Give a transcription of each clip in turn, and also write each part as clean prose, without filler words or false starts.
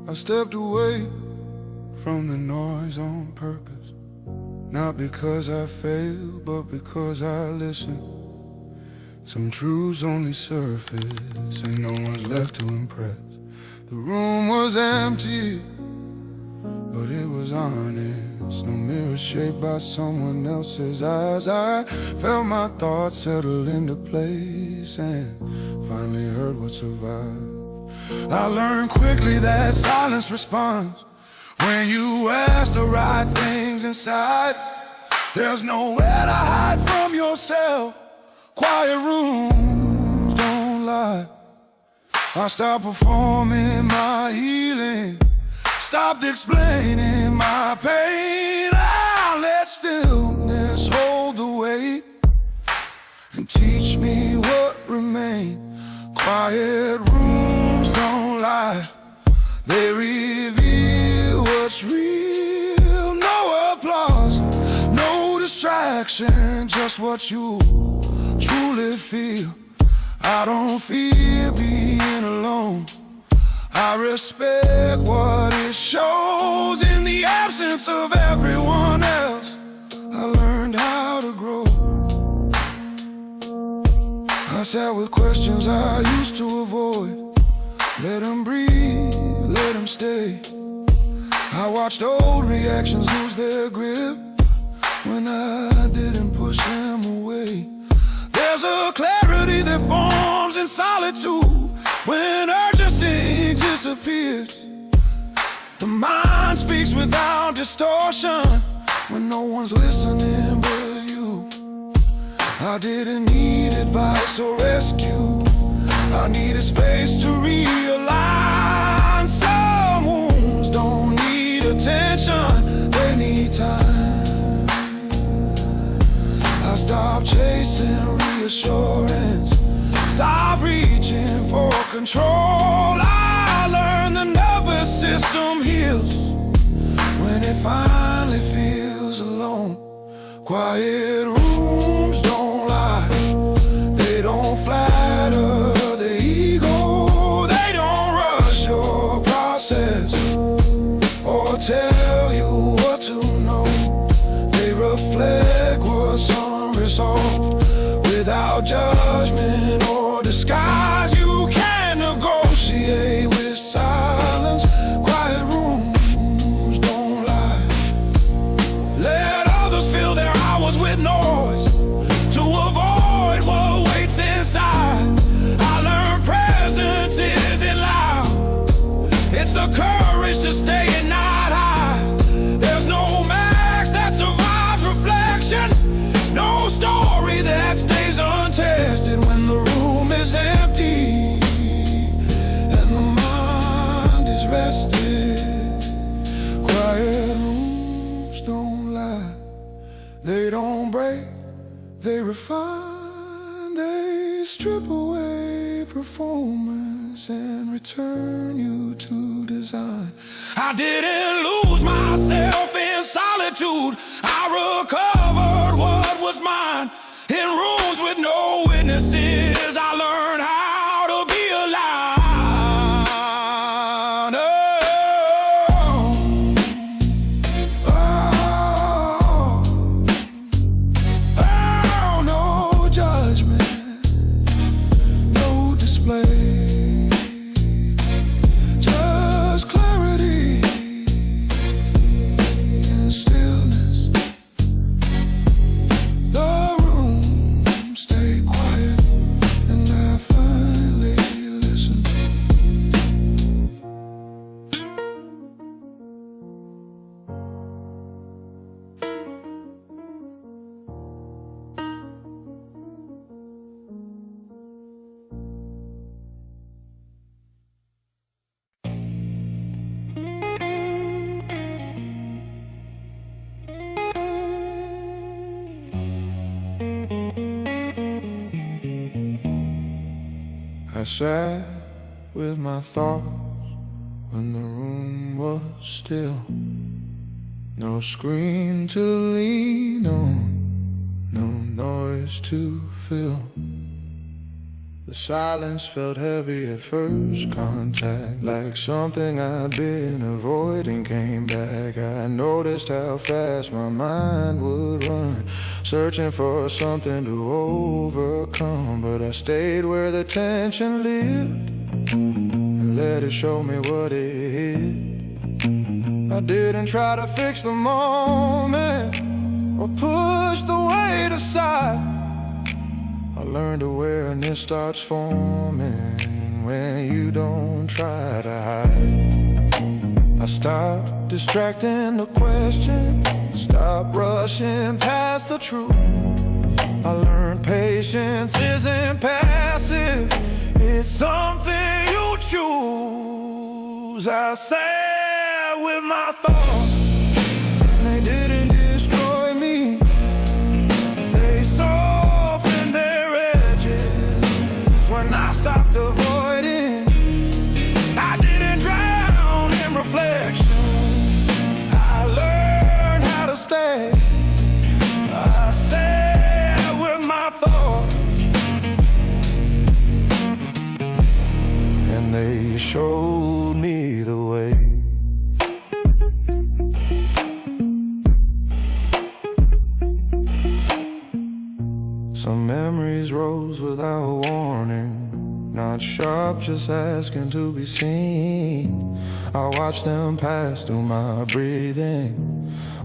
I stepped away from the noise on purpose, not because I failed, but because I listened. Some truths only surface and no one's left to impress. The room was empty, but it was honest. No mirror shaped by someone else's eyes. I felt my thoughts settle into place and finally heard what survived. I learned quickly that silence responds when you ask the right things inside. There's nowhere to hide from yourself. Quiet rooms don't lie. I stopped performing my healing, stopped explaining my pain. I let stillness hold the weight and teach me what remained. Quiet rooms don't lie, they reveal what's real. No applause, no distraction, just what you truly feel. I don't fear being alone, I respect what it shows. In the absence of everyone else, I learned how to grow. I sat with questions I used to avoid. Let them breathe, let them stay. I watched old reactions lose their grip when I didn't push them away. There's a clarity that forms in solitude when urgency disappears. The mind speaks without distortion when no one's listening but you. I didn't need advice or rescue, I needed space to realign. Some wounds don't need attention, they need time. I stopped chasing reassurance, stop reaching for control. I learned the nervous system heals when it finally feels alone. Quiet rooms don't lie, they don't flatter the ego. They don't rush your process or tell you what to know. They reflect what's unresolved without judgment or disguise. You can negotiate with silence. Quiet rooms don't lie. Let others fill their hours with noise to avoid what waits inside. I learned presence isn't loud, it's the courage to stay and not hide. There's no max that survives reflection, no story that stays untested when the room is empty and the mind is rested. Quiet rooms don't lie, they don't break, they refine. They strip away performance and return you to design. I didn't lose myself in solitude, I recovered what was mine. In rooms with no witnesses, I learned how to be alive. Oh, no judgment, no display, just clarity and stillness. The room stayed quiet and I finally listened. I sat with my thoughts when the room was still. No screen to lean on, no noise to fill The silence felt heavy at first contact, like something I'd been avoiding came back. I noticed how fast my mind would run, searching for something to overcome. But I stayed where the tension lived and let it show me what it hid. I didn't try to fix the moment or push the weight aside. I learned awareness starts forming when you don't try to hide. I stopped distracting the question, stopped rushing past the truth. I learned patience isn't passive, it's something you choose. I sat with my thoughts and they didn't destroy me. They softened their edges when I stopped avoiding. I didn't drown in reflection, I learned how to stay. I sat with my thoughts and they showed me the way. Some memories rose without warning, not sharp, just asking to be seen. I watched them pass through my breathing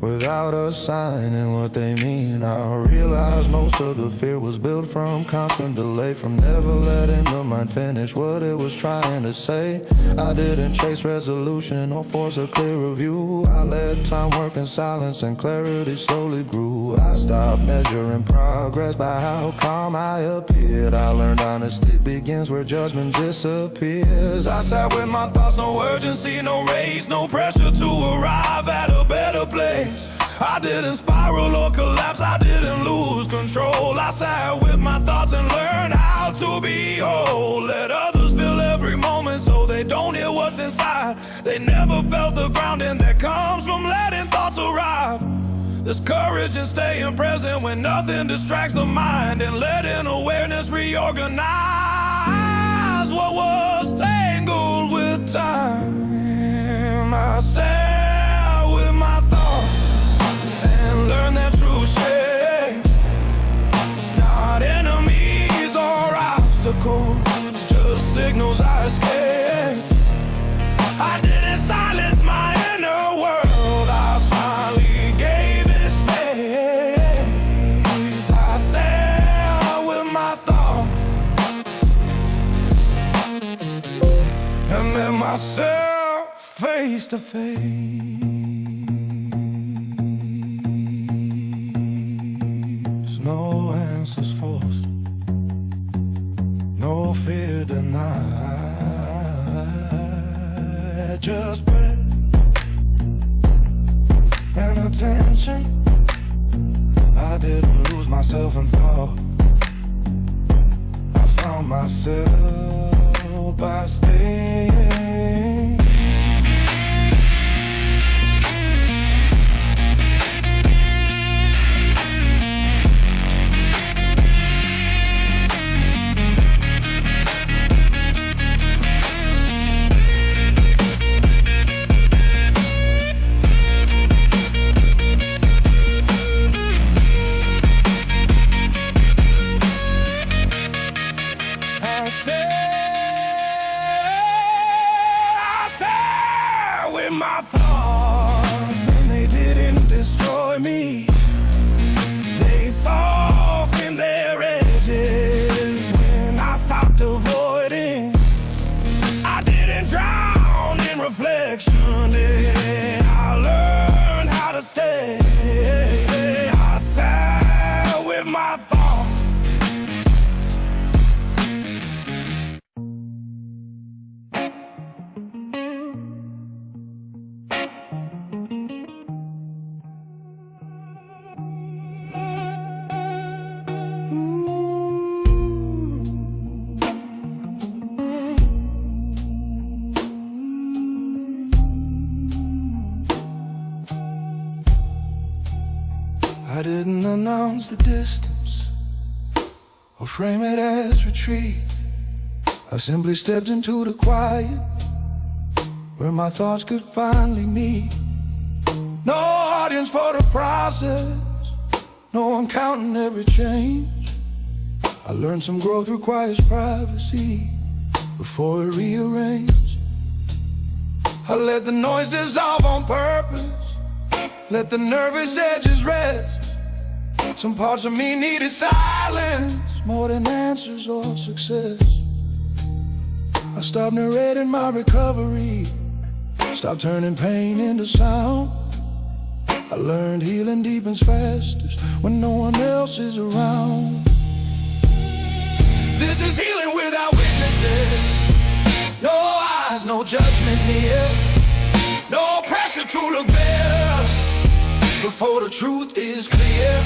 without assigning what they mean. I realized most of the fear was built from constant delay, from never letting the mind finish what it was trying to say. I didn't chase resolution or force a clearer view. I let time work in silence and clarity slowly grew. I stopped measuring progress by how calm I appeared. I learned honesty begins where judgment disappears. I sat with my thoughts, no urgency, no race, no pressure to arrive at a better place. I didn't spiral or collapse, I didn't lose control. I sat with my thoughts and learned how to be whole. Let others feel every moment so they don't hear what's inside. They never felt the grounding that comes from letting thoughts arrive. There's courage in staying present when nothing distracts the mind, and letting awareness reorganize what was tangled with time. I sat with my thoughts and learn that true shape, not enemies or obstacles, just signals I escaped. I didn't silence my inner world, I finally gave it space. I sat with my thoughts and met myself face to face. No answers forced, no fear denied, just breath and attention. I didn't lose myself in thought, I found myself by staying. My thoughts and they didn't destroy me. They softened their edges when I stopped avoiding. I didn't drown in reflection, I learned how to stay. I sat with my thoughts. I didn't announce the distance or frame it as retreat. I simply stepped into the quiet, where my thoughts could finally meet. No audience for the process, no one counting every change. I learned some growth requires privacy before it rearranged. I let the noise dissolve on purpose, let the nervous edges rest. Some parts of me needed silence more than answers or success. I stopped narrating my recovery, stopped turning pain into sound. I learned healing deepens fastest when no one else is around. This is healing without witnesses. No eyes, no judgment near. No pressure to look better before the truth is clear.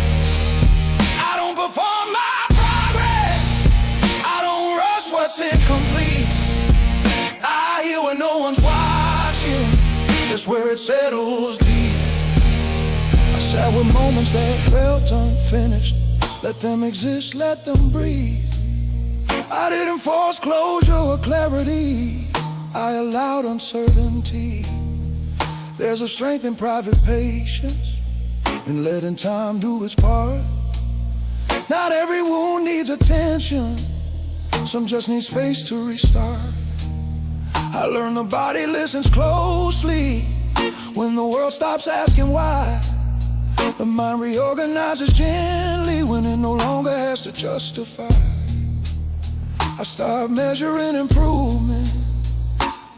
I don't perform my progress, I don't rush what's incomplete. I hear when no one's watching, that's where it settles deep. I sat with moments that felt unfinished, let them exist, let them breathe. I didn't force closure or clarity, I allowed uncertainty. There's a strength in private patience, in letting time do its part. Not every wound needs attention, some just need space to restart. I learned the body listens closely when the world stops asking why. The mind reorganizes gently when it no longer has to justify. I stopped measuring improvement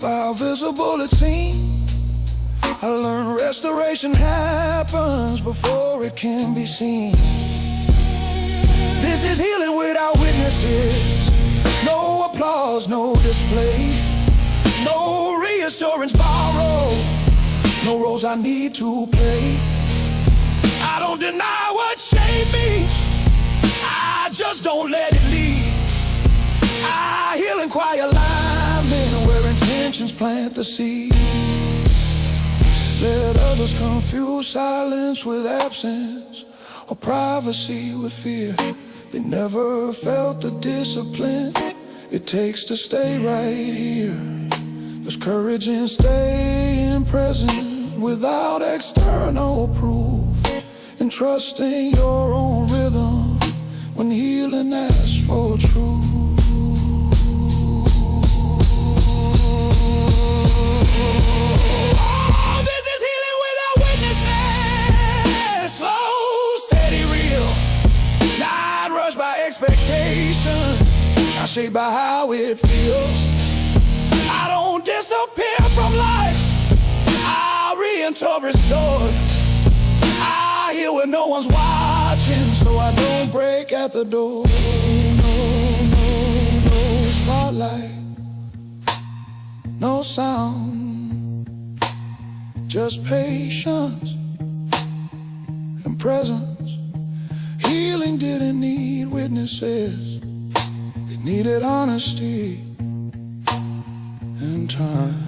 by how visible it seems. I learned restoration happens before it can be seen. This is healing without witnesses. No applause, no display, no reassurance borrowed, no roles I need to play. I don't deny what shaped me, I just don't let it lead. I heal in quiet alignment where intentions plant the seed. Let others confuse silence with absence, or privacy with fear. They never felt the discipline it takes to stay right here. There's courage in staying present without external proof, and trusting your own rhythm when healing asks for truth. I shaped by how it feels. I don't disappear from life, I re-enter restored. I hear when no one's watching, so I don't break at the door. No spotlight, no sound, just patience and presence. Healing didn't need witnesses, it needed honesty and time.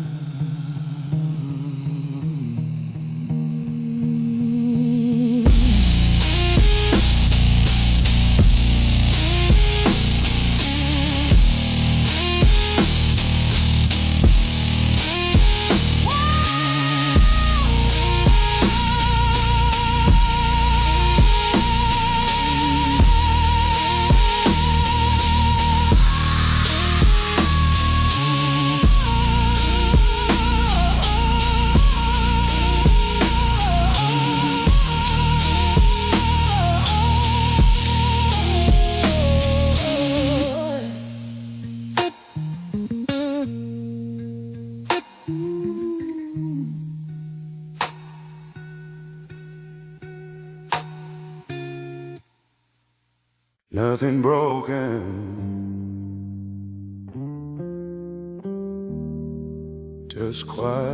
Nothing broken, just quiet.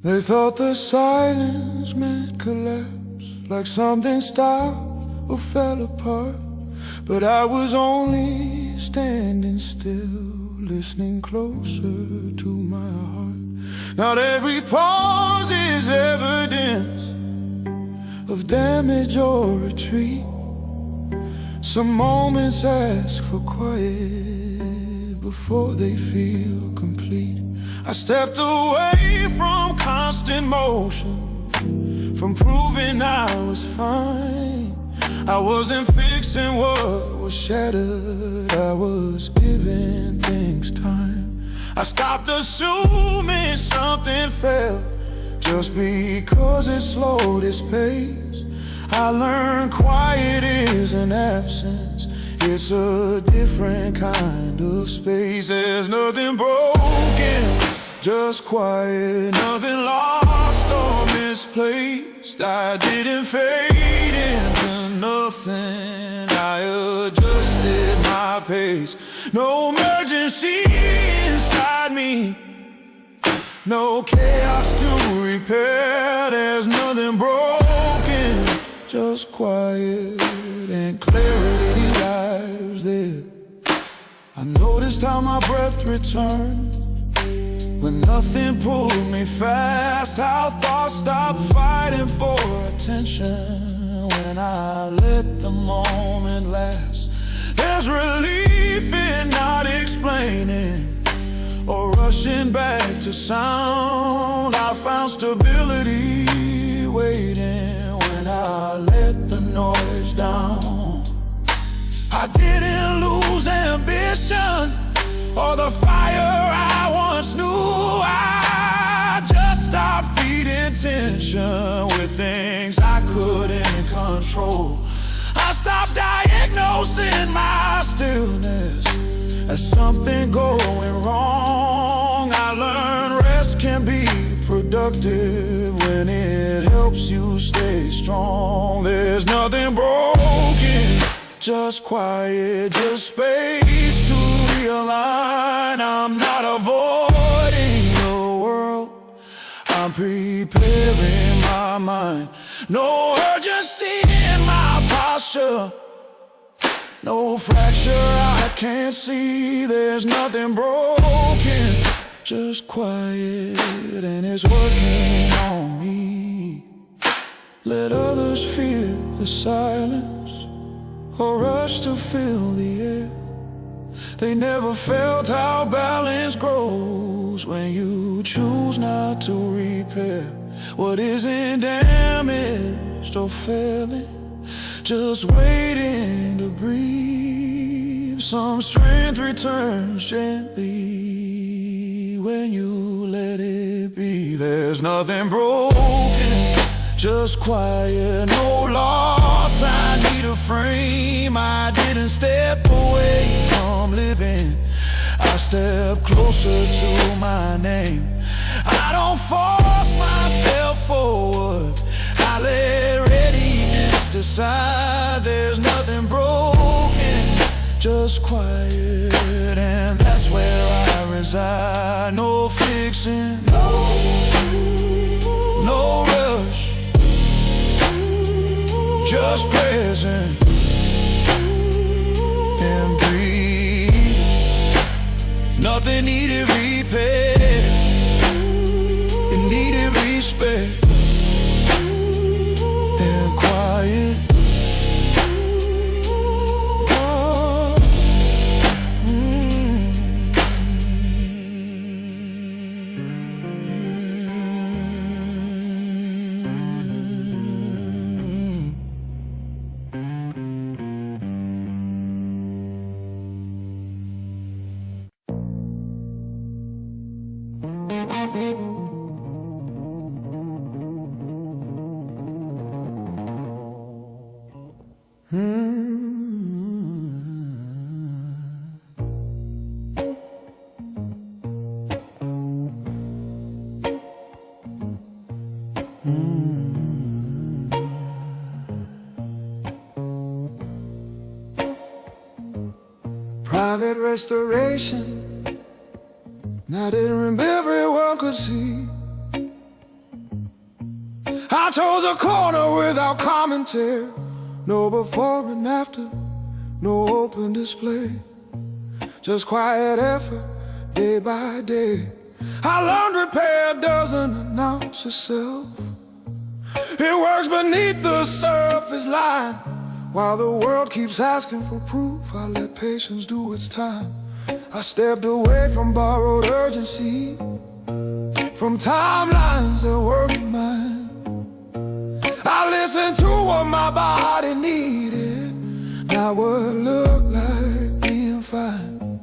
They thought the silence meant collapse, like something stopped or fell apart. But I was only standing still, listening closer to my heart. Not every pause is evidence of damage or retreat. Some moments ask for quiet before they feel complete. I stepped away from constant motion, from proving I was fine. I wasn't fixing what was shattered, I was giving things time. I stopped assuming something fell just because it slowed its pace. I learned quiet isn't absence, it's a different kind of space. There's nothing broken, just quiet, nothing lost or misplaced. I didn't fade into nothing, I adjusted my pace. No emergency inside me, no chaos to repair. There's nothing broken, just quiet and clarity lies there. I noticed how my breath returned when nothing pulled me fast, how thoughts stopped fighting for attention when I let the moment last. There's relief in not explaining or rushing back to sound. I found stability waiting when I let the noise down. I didn't lose ambition or the fire I once knew. I just stopped feeding tension with things I couldn't control. I stopped diagnosing my stillness as something going wrong. I learned rest can be productive when it helps you stay strong. There's nothing broken, just quiet, just space to realign. I'm not avoiding the world, I'm preparing my mind. No urgency in my posture, no fracture I can't see. There's nothing broken, just quiet, and it's working on me. Let others feel the silence or rush to fill the air. They never felt how balance grows when you choose not to repair what isn't damaged or failing, just waiting to breathe. Some strength returns gently when you let it be. There's nothing broken, just quiet, no loss. I need a frame, I didn't step away from living, I step closer to my name. I don't force myself forward, I let readiness decide. There's nothing broken, just quiet, and that's where I reside. No fixing, no rush, just present and breathe. Nothing needed repair, it needed respect and quiet. Private restoration, not in room everyone could see. I chose a corner without commentary, no before and after, no open display, just quiet effort day by day. I learned repair doesn't announce itself, It works beneath the surface line. While the world keeps asking for proof, I let patience do its time. I stepped away from borrowed urgency, from timelines that weren't mine. I listened to what my body needed, not what looked like being fine.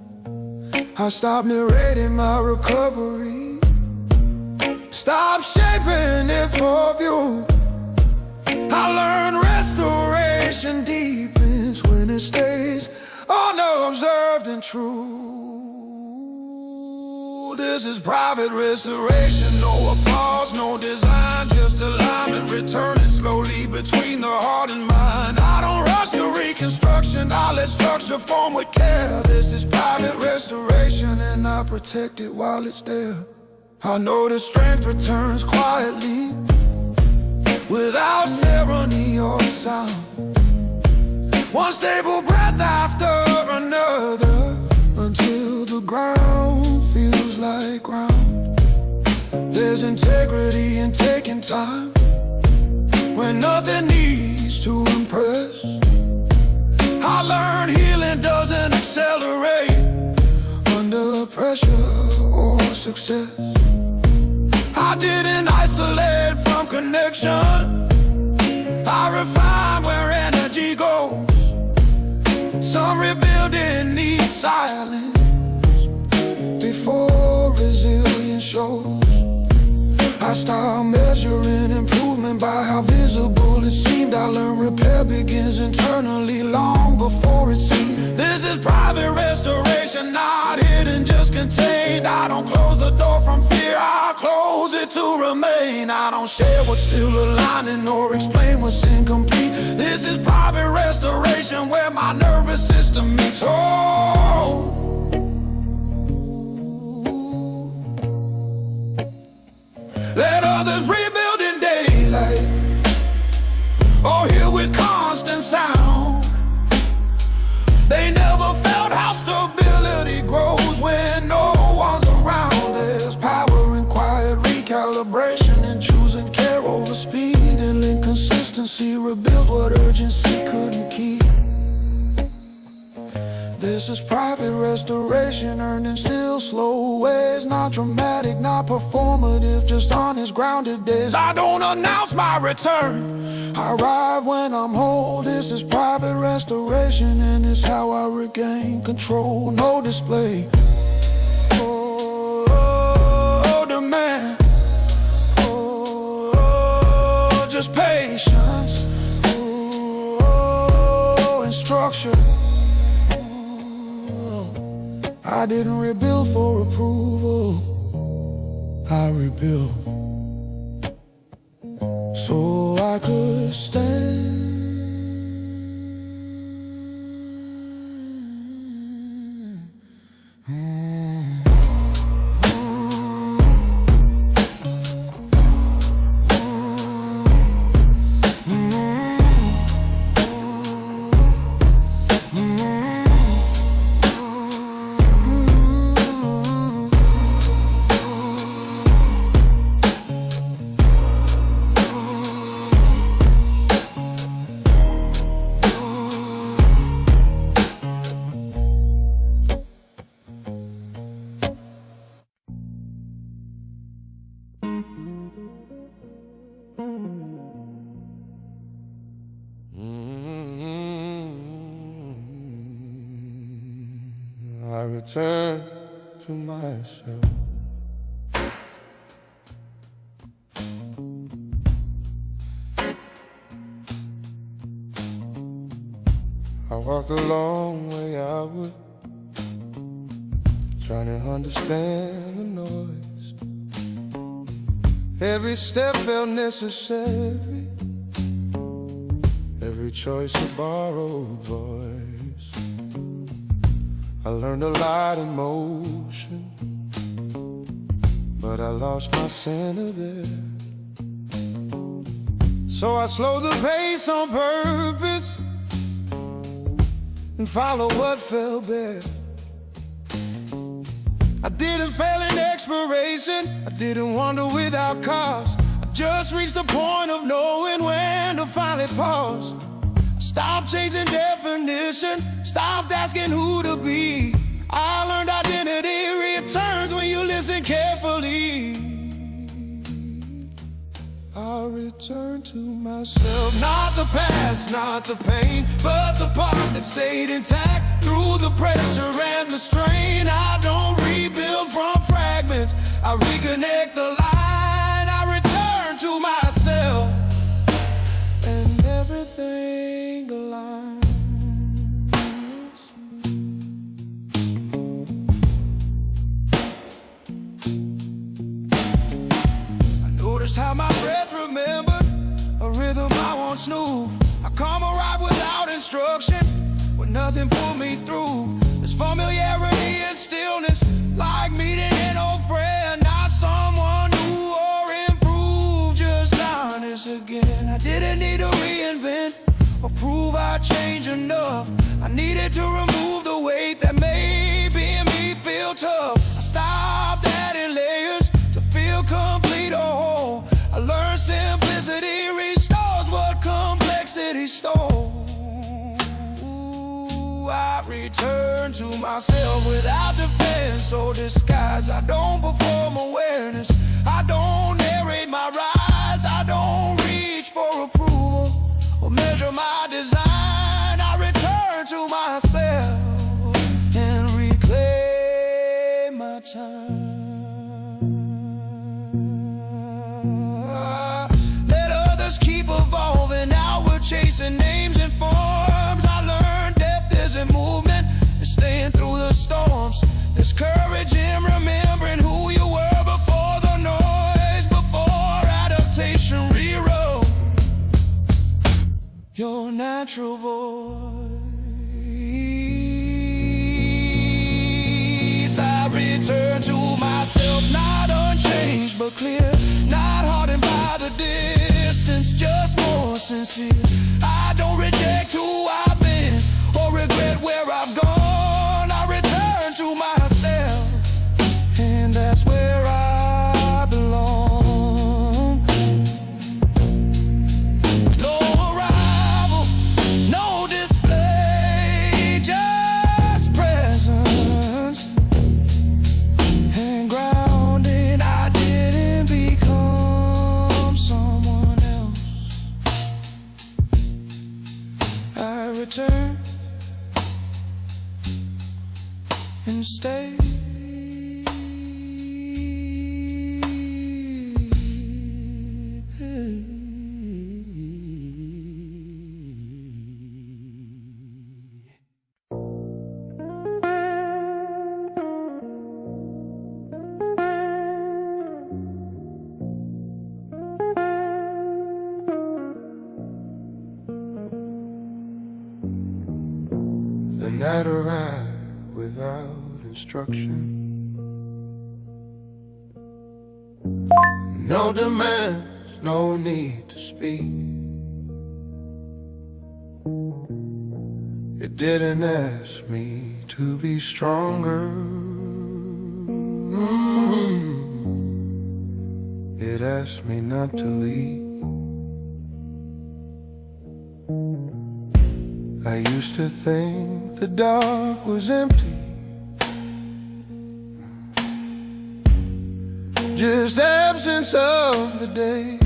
I stopped narrating my recovery, stopped shaping it for view. I learned restoration deepens when it stays unobserved and true. This is private restoration, no applause, no design, just alignment, returning slowly between the heart and mind. I don't rush the reconstruction, I let structure form with care. This is private restoration and I protect it while it's there. I know the strength returns quietly, without ceremony or sound. One stable breath after another, until the ground feels like ground. There's integrity in taking time, when nothing needs to impress. I learned healing doesn't accelerate under pressure or success. I didn't isolate from connection, I refine where energy goes. Some rebuilding needs silence before resilience shows. I start measuring improvement by how visible it seemed. I learned repair begins internally long before it's seen. This is private restoration, not hidden, just contained. I don't close the door from fear, I close it to remain. I don't share what's still aligning or explain what's incomplete. This is private restoration where my nervous system meets home. Let others rebuild in daylight, or heal with constant sound. They never felt how stability grows when no one's around. There's power in quiet recalibration, and choosing care over speed, and inconsistency rebuild what urgency couldn't keep. This is private restoration, earned in still, slow ways. Not dramatic, not performative, just honest, grounded days. I don't announce my return, I arrive when I'm whole. This is private restoration, and it's how I regain control. No display, oh, demand, oh, just patience, oh, and structure. I didn't rebuild for approval, I rebuilt so I could stand. I return to myself. I walked a long way outward, trying to understand the noise. Every step felt necessary, every choice a borrowed voice. I learned a lot in motion, but I lost my center there. So I slowed the pace on purpose and followed what felt best. I didn't fail in exploration, I didn't wander without cause. I just reached the point of knowing when to finally pause. Stop chasing definition, stopped asking who to be. I learned identity returns when you listen carefully. I'll return to myself, not the past, not the pain, but the part that stayed intact through the pressure and the strain. I don't rebuild from fragments, I reconnect the line. I return to myself, and everything aligns. I noticed how my breath remembered a rhythm I once knew. I come arrive without instruction, when nothing pulled me through. This familiarity and stillness, like meeting an old friend, not someone new or improved, just honest again. I didn't need to reinvent or prove I changed enough. I needed to remove the weight that made being me feel tough. I stopped adding layers to feel complete or whole. I learned simplicity restores what complexity stole. I return to myself without defense or disguise. I don't perform awareness, I don't narrate my rise. I don't reach for approval or measure my design. I return to myself and reclaim my time. Let others keep evolving, now we're chasing names and forms. I learned depth isn't movement, it's staying through the storms. There's courage in remembering who you were before the noise, before adaptation rewrote your natural voice. I return to myself, not unchanged but clear, not hardened by the distance, just more sincere. I don't reject who I've been or regret where I've gone. I return to myself, and that's where I belong. No arrival, no display, just presence and grounding. I didn't become someone else. I return and stay. The night arrived without instruction, no demands, no need to speak. It didn't ask me to be stronger. It asked me not to leave. I used to think the dark was empty, just absence of the day.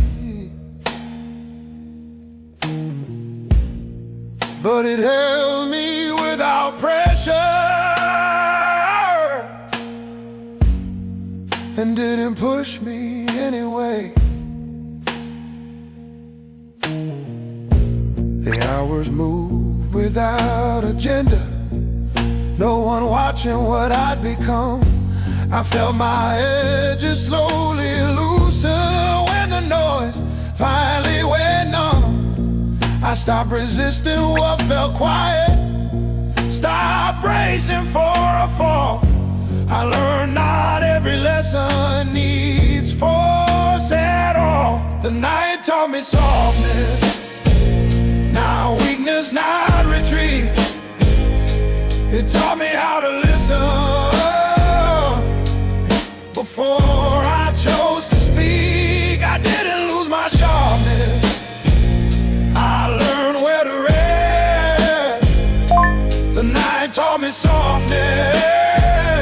But it held me without pressure and didn't push me anyway. The hours moved without agenda, no one watching what I'd become. I felt my edges slowly loosen when the noise finally went numb. I stopped resisting what felt quiet, stopped bracing for a fall. I learned not every lesson needs force at all. The night taught me softness, not weakness, not retreat. It taught me how to listen before I chose to speak. I didn't lose softness.